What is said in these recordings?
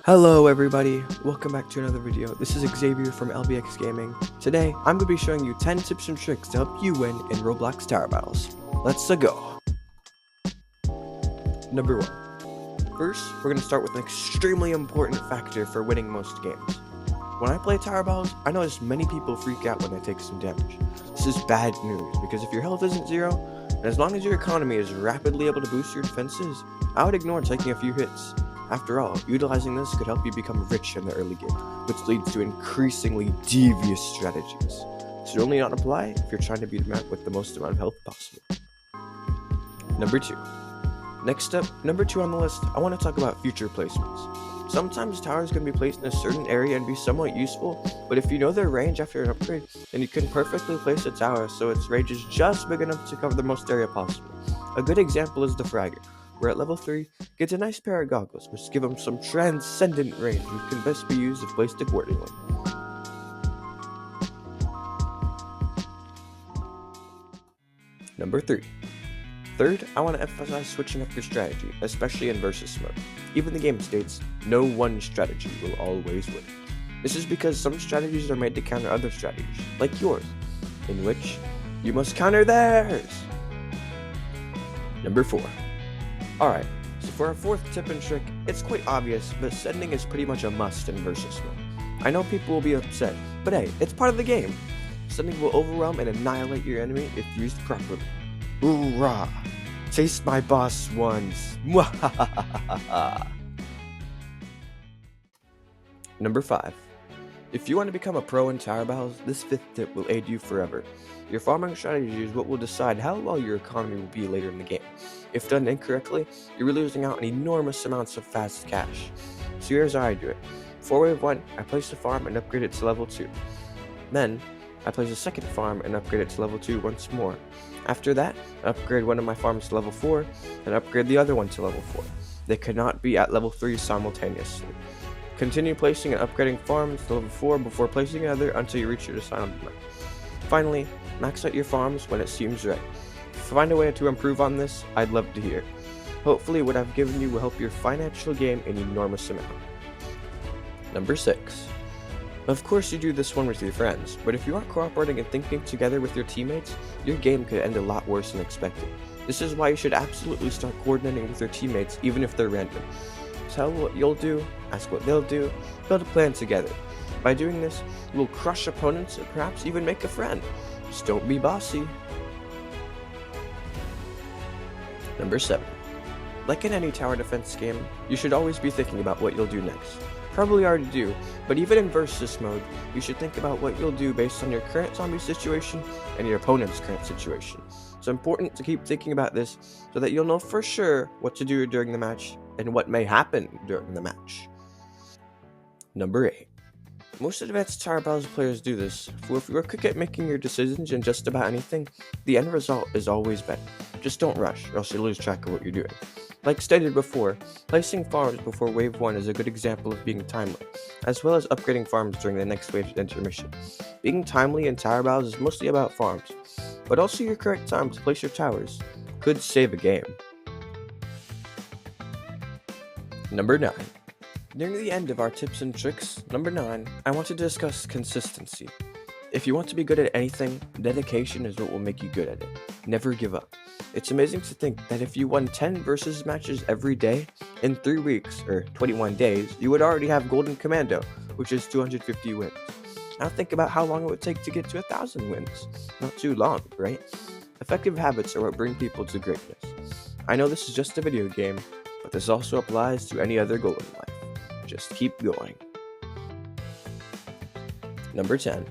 Hello everybody, welcome back to another video. This is Xavier from LBX Gaming. Today, I'm going to be showing you 10 tips and tricks to help you win in Roblox Tower Battles. Let's go! Number 1. First, we're going to start with an extremely important factor for winning most games. When I play Tower Battles, I notice many people freak out when they take some damage. This is bad news, because if your health isn't zero, and as long as your economy is rapidly able to boost your defenses, I would ignore taking a few hits. After all, utilizing this could help you become rich in the early game, which leads to increasingly devious strategies. This should only not apply if you're trying to beat a map with the most amount of health possible. Number 2. Next up, number 2 on the list, I want to talk about future placements. Sometimes towers can be placed in a certain area and be somewhat useful, but if you know their range after an upgrade, then you can perfectly place a tower so its range is just big enough to cover the most area possible. A good example is the Fragger, where at level 3, gets a nice pair of goggles, which give him some transcendent range which can best be used if placed accordingly. Number 3. Third, I want to emphasize switching up your strategy, especially in versus mode. Even the game states, no one strategy will always win. This is because some strategies are made to counter other strategies, like yours, in which you must counter theirs. Number 4. Alright, so for our fourth tip and trick, it's quite obvious, but sending is pretty much a must in versus mode. I know people will be upset, but hey, it's part of the game. Sending will overwhelm and annihilate your enemy if used properly. Hoorah! Taste my boss once! Mwahahaha! Number 5. If you want to become a pro in Tower Battles, this 5th tip will aid you forever. Your farming strategy is what will decide how well your economy will be later in the game. If done incorrectly, you're losing out on enormous amounts of fast cash. So here's how I do it. For wave 1, I place a farm and upgrade it to level 2. Then, I place a second farm and upgrade it to level 2 once more. After that, I upgrade one of my farms to level 4, and upgrade the other one to level 4. They cannot be at level 3 simultaneously. Continue placing and upgrading farms to level 4 before placing another until you reach your desired amount. Finally, max out your farms when it seems right. If you find a way to improve on this, I'd love to hear. Hopefully what I've given you will help your financial game an enormous amount. Number 6. Of course you do this one with your friends, but if you aren't cooperating and thinking together with your teammates, your game could end a lot worse than expected. This is why you should absolutely start coordinating with your teammates even if they're random. Tell what you'll do, ask what they'll do, build a plan together. By doing this, you will crush opponents and perhaps even make a friend. Just don't be bossy. Number 7. Like in any tower defense game, you should always be thinking about what you'll do next. Probably already do, but even in versus mode, you should think about what you'll do based on your current zombie situation and your opponent's current situation. It's important to keep thinking about this so that you'll know for sure what to do during the match and what may happen during the match. Number 8. Most advanced Tower Battles players do this, for if you are quick at making your decisions in just about anything, the end result is always better. Just don't rush, or else you'll lose track of what you're doing. Like stated before, placing farms before wave 1 is a good example of being timely, as well as upgrading farms during the next wave's intermission. Being timely in Tower Battles is mostly about farms, but also your correct time to place your towers could save a game. Number 9. Nearing the end of our tips and tricks, number 9, I want to discuss consistency. If you want to be good at anything, dedication is what will make you good at it. Never give up. It's amazing to think that if you won 10 versus matches every day, in 3 weeks, or 21 days, you would already have Golden Commando, which is 250 wins. Now think about how long it would take to get to 1,000 wins. Not too long, right? Effective habits are what bring people to greatness. I know this is just a video game, but this also applies to any other goal in life. Just keep going. Number 10.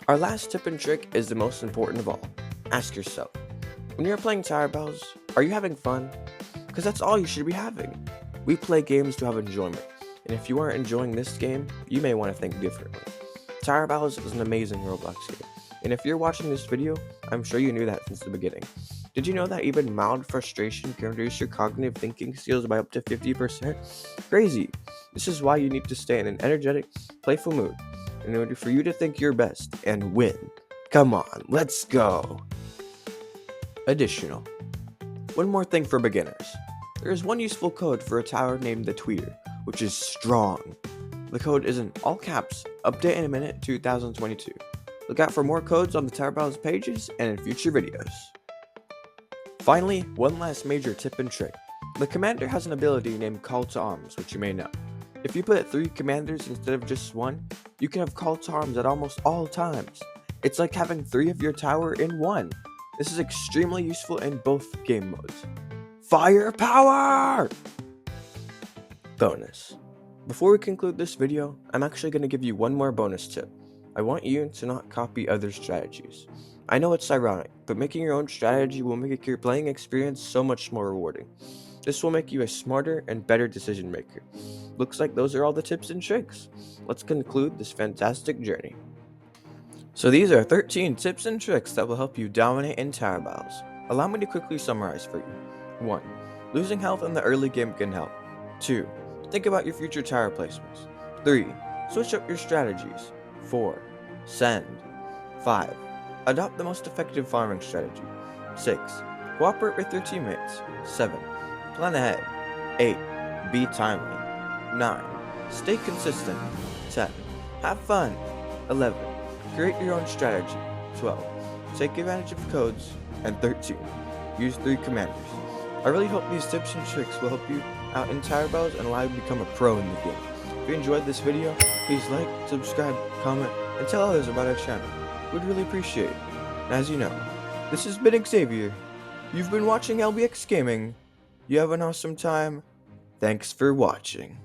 Our last tip and trick is the most important of all. Ask yourself, when you're playing Tower Battles, are you having fun? Because that's all you should be having. We play games to have enjoyment, and if you aren't enjoying this game, you may want to think differently. Tower Battles is an amazing Roblox game, and if you're watching this video, I'm sure you knew that since the beginning. Did you know that even mild frustration can reduce your cognitive thinking skills by up to 50%? Crazy! This is why you need to stay in an energetic, playful mood in order for you to think your best and win. Come on, let's go! Additional. One more thing for beginners. There is one useful code for a tower named the Tweeter, which is strong. The code is in all caps, update in a minute 2022. Look out for more codes on the Tower Battles pages and in future videos. Finally, one last major tip and trick. The commander has an ability named Call to Arms, which you may know. If you put 3 commanders instead of just 1, you can have Call to Arms at almost all times. It's like having 3 of your tower in 1. This is extremely useful in both game modes. Firepower! Bonus. Before we conclude this video, I'm actually going to give you one more bonus tip. I want you to not copy other strategies. I know it's ironic, but making your own strategy will make your playing experience so much more rewarding. This will make you a smarter and better decision maker. Looks like those are all the tips and tricks. Let's conclude this fantastic journey. So these are 13 tips and tricks that will help you dominate in tower battles. Allow me to quickly summarize for you. 1. Losing health in the early game can help. 2. Think about your future tower placements. 3. Switch up your strategies. 4. Send. 5. Adopt the most effective farming strategy. 6. Cooperate with your teammates. 7. Plan ahead. 8. Be timely. 9. Stay consistent. 10. Have fun. 11. Create your own strategy. 12. Take advantage of codes. And 13. Use 3 commanders. I really hope these tips and tricks will help you out in tower battles and allow you to become a pro in the game. If you enjoyed this video, please like, subscribe, comment, and tell others about our channel. We'd really appreciate it. And as you know, this has been Xavier. You've been watching LBX Gaming. You have an awesome time. Thanks for watching.